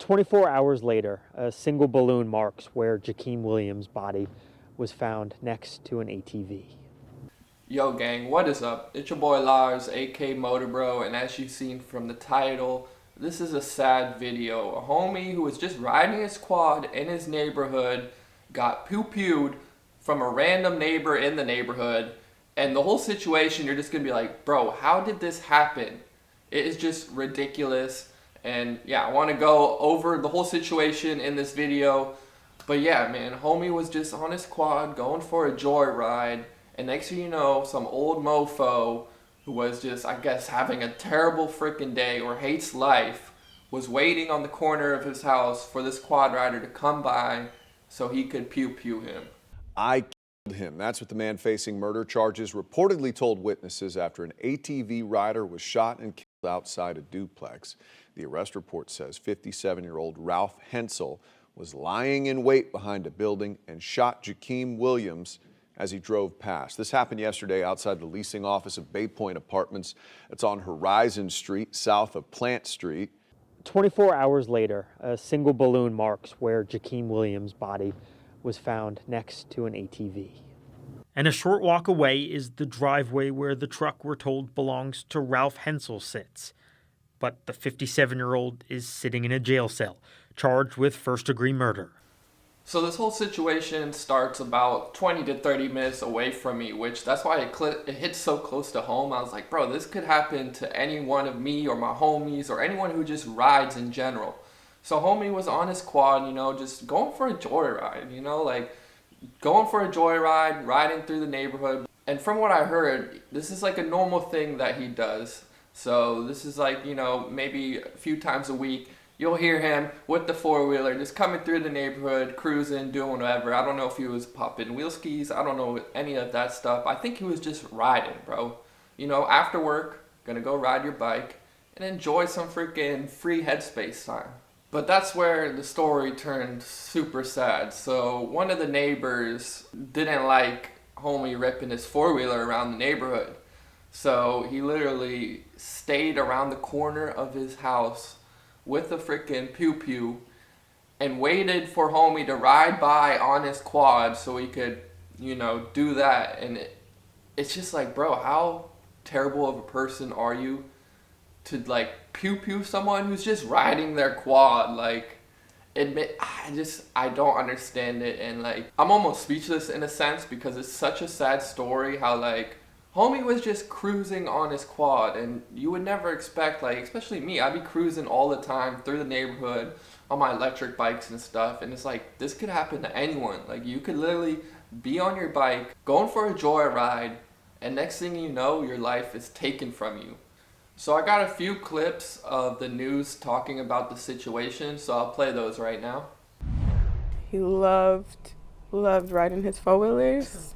24 hours later, a single balloon marks where Jakeem Williams' body was found next to an ATV. Yo gang, what is up? It's your boy Lars, aka Motorbro, and as you've seen from the title, this is a sad video. A homie who was just riding his quad in his neighborhood got pew-pewed from a random neighbor in the neighborhood, and the whole situation, you're just gonna be like, bro, how did this happen? It is just ridiculous. And yeah, I want to go over the whole situation in this video. But yeah, man, homie was just on his quad going for a joyride. And next thing you know, some old mofo who was just, I guess, having a terrible freaking day or hates life was waiting on the corner of his house for this quad rider to come by so he could pew-pew him. I killed him. That's what the man facing murder charges reportedly told witnesses after an ATV rider was shot and killed outside a duplex. The arrest report says 57-year-old Ralph Hensel was lying in wait behind a building and shot Jakeem Williams as he drove past. This happened yesterday outside the leasing office of Bay Point Apartments. It's on Horizon Street, south of Plant Street. 24 hours later, a single balloon marks where Jakeem Williams' body was found next to an ATV. And a short walk away is the driveway where the truck we're told belongs to Ralph Hensel sits. But the 57-year-old is sitting in a jail cell, charged with first-degree murder. So this whole situation starts about 20 to 30 minutes away from me, which that's why it hits so close to home. I was like, bro, this could happen to any one of me or my homies or anyone who just rides in general. So homie was on his quad, just going for a joyride, like going for a joyride, riding through the neighborhood. And from what I heard, this is like a normal thing that he does. So this is like, maybe a few times a week, you'll hear him with the four-wheeler just coming through the neighborhood, cruising, doing whatever. I don't know if he was popping wheel skis. I don't know any of that stuff. I think he was just riding, bro. After work, gonna go ride your bike and enjoy some freaking free headspace time. But that's where the story turned super sad. So one of the neighbors didn't like homie ripping his four-wheeler around the neighborhood. So he literally stayed around the corner of his house with a freaking pew-pew and waited for homie to ride by on his quad so he could, do that. And it's just like, bro, how terrible of a person are you to like pew-pew someone who's just riding their quad? Like, I don't understand it. And like, I'm almost speechless in a sense because it's such a sad story how like, homie was just cruising on his quad, and you would never expect, like, especially me, I'd be cruising all the time through the neighborhood on my electric bikes and stuff, and it's like, this could happen to anyone. Like, you could literally be on your bike, going for a joyride, and next thing you know, your life is taken from you. So I got a few clips of the news talking about the situation, so I'll play those right now. He loved riding his four-wheelers.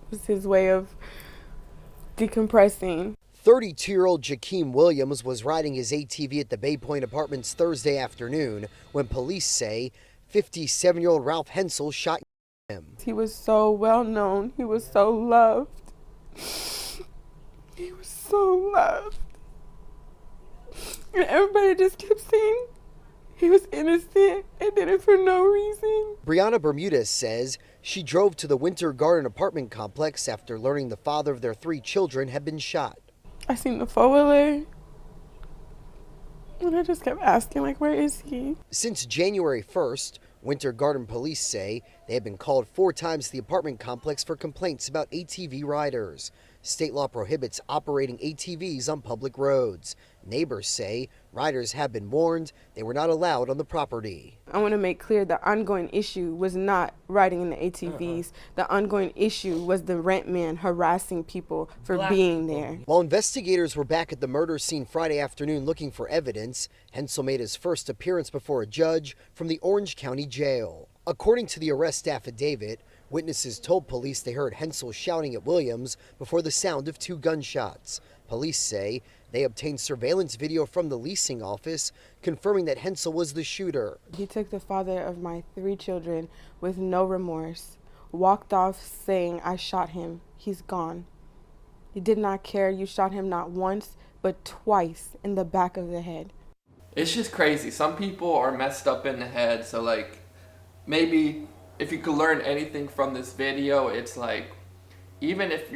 It was his way of decompressing. 32-year-old Jakeem Williams was riding his ATV at the Bay Point Apartments Thursday afternoon when police say 57-year-old Ralph Hensel shot him. He was so well known. He was so loved. He was so loved. And everybody just kept saying he was innocent and did it for no reason. Brianna Bermudez says she drove to the Winter Garden apartment complex after learning the father of their 3 children had been shot. I seen the four-wheeler, and I just kept asking, like, where is he? Since January 1st, Winter Garden police say they have been called 4 times to the apartment complex for complaints about ATV riders. State law prohibits operating ATVs on public roads. Neighbors say riders have been warned they were not allowed on the property. I want to make clear the ongoing issue was not riding in the ATVs. The ongoing issue was the rent man harassing people for being there. While investigators were back at the murder scene Friday afternoon looking for evidence, Hensel made his first appearance before a judge from the Orange County Jail. According to the arrest affidavit, witnesses told police they heard Hensel shouting at Williams before the sound of 2 gunshots. Police say they obtained surveillance video from the leasing office confirming that Hensel was the shooter. He took the father of my 3 children with no remorse, walked off saying, "I shot him. He's gone." He did not care. You shot him not once, but twice in the back of the head. It's just crazy. Some people are messed up in the head, so like, maybe if you could learn anything from this video, it's like, even if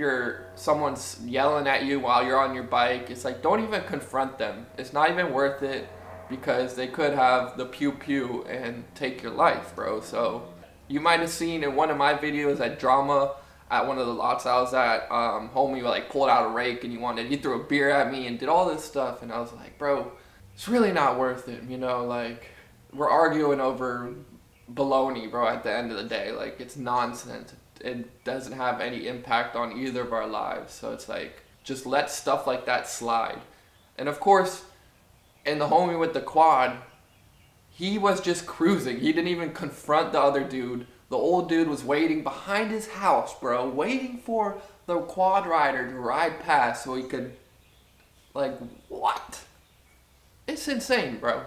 someone's yelling at you while you're on your bike, it's like, don't even confront them. It's not even worth it, because they could have the pew pew and take your life, bro. So you might have seen in one of my videos that drama at one of the lots I was at, homie like pulled out a rake and he threw a beer at me and did all this stuff, and I was like, bro, it's really not worth it, you know, like, we're arguing over baloney, bro, at the end of the day. Like, it's nonsense. It doesn't have any impact on either of our lives. So it's like, just let stuff like that slide. And of course, and the homie with the quad, he was just cruising. He didn't even confront the other dude. The old dude was waiting behind his house, bro, waiting for the quad rider to ride past so he could, like, what? It's insane, bro.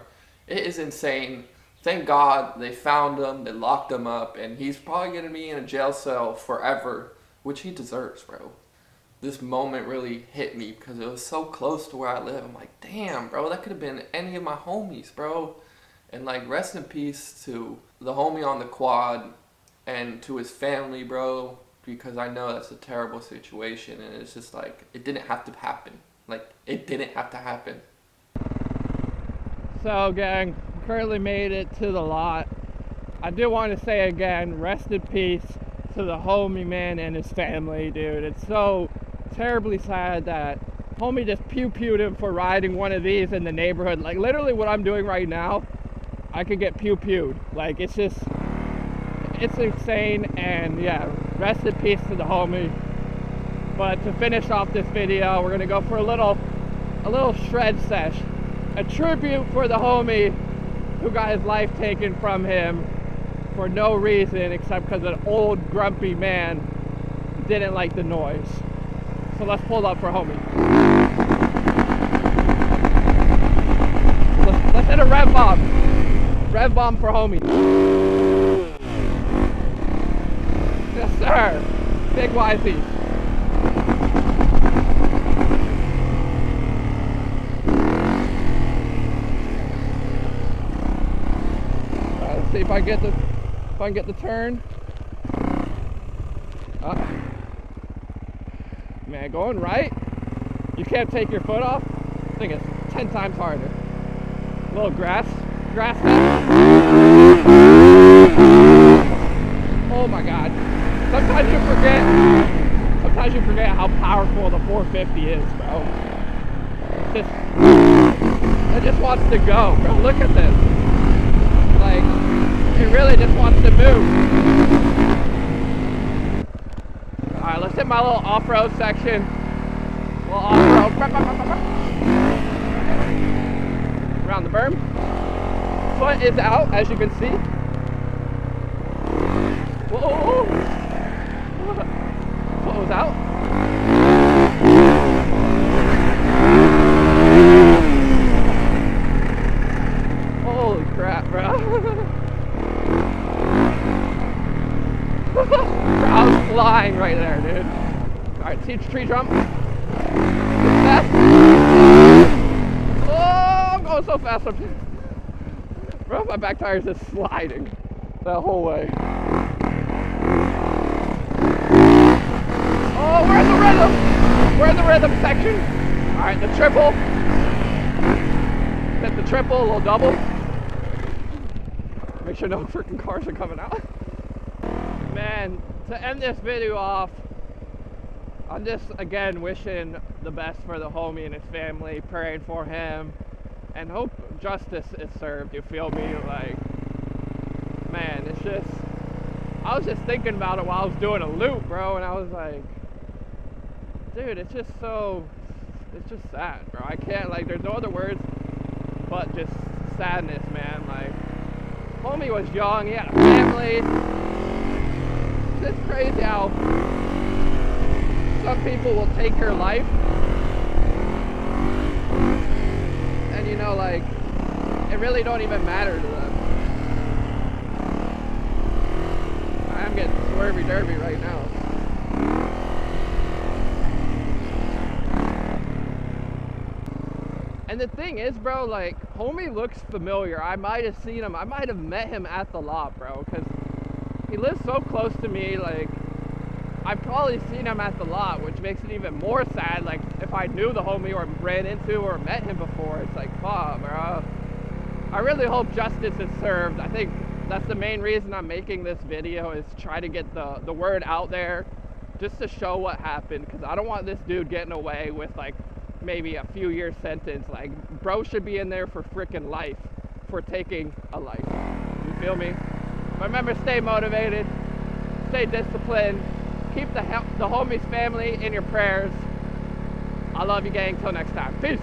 It is insane. Thank God they found him, they locked him up, and he's probably going to be in a jail cell forever, which he deserves, bro. This moment really hit me because it was so close to where I live. I'm like, damn, bro, that could have been any of my homies, bro. And like, rest in peace to the homie on the quad and to his family, bro, because I know that's a terrible situation, and it's just like, it didn't have to happen. Like, it didn't have to happen. So gang, currently made it to the lot. I do want to say again, rest in peace to the homie, man, and his family, dude. It's so terribly sad that homie just pew-pewed him for riding one of these in the neighborhood. Like, literally what I'm doing right now, I could get pew-pewed. Like, it's just, it's insane. And yeah, rest in peace to the homie. But to finish off this video, we're gonna go for a little shred sesh. A tribute for the homie who got his life taken from him for no reason except because an old grumpy man didn't like the noise. So let's pull up for homie. Let's hit a rev bomb. Rev bomb for homie. Yes sir. Big YZ. See if I can get the turn. Man, going right, you can't take your foot off. I think it's 10 times harder. A little grass cut. Oh my God! Sometimes you forget how powerful the 450 is, bro. It just wants to go, bro. Look at this. Like, it really just wants to move. Alright, let's hit my little off-road section. Little off-road. Around the berm. Foot is out, as you can see. Whoa! Foot was out. Holy crap, bro. I was flying right there, dude. Alright, tree jump. Fast. Oh, I'm going so fast up here. Bro, my back tire's just sliding that whole way. Oh, we're in the rhythm. We're in the rhythm section. Alright, the triple. Hit the triple, a little double. Make sure no freaking cars are coming out. Man, to end this video off, I'm just again wishing the best for the homie and his family, praying for him, and hope justice is served. You feel me? Like, man, it's just, I was just thinking about it while I was doing a loop, bro, and I was like, dude, it's just sad, bro. I can't, like, there's no other words but just sadness, man. Like, homie was young, he had a family. It's crazy how some people will take your life, and you know, like, it really don't even matter to them. I'm getting swervy derby right now. And the thing is, bro, like, homie looks familiar. I might have seen him. I might have met him at the lot, bro, because he lives so close to me. Like, I've probably seen him at the lot, which makes it even more sad. Like, if I knew the homie or ran into or met him before, it's like, fuck, bro. I really hope justice is served. I think that's the main reason I'm making this video, is try to get the word out there just to show what happened, because I don't want this dude getting away with, like, maybe a few year sentence. Like, bro should be in there for freaking life for taking a life. You feel me? But remember, stay motivated, stay disciplined, keep the homie's family in your prayers. I love you, gang. Till next time. Peace.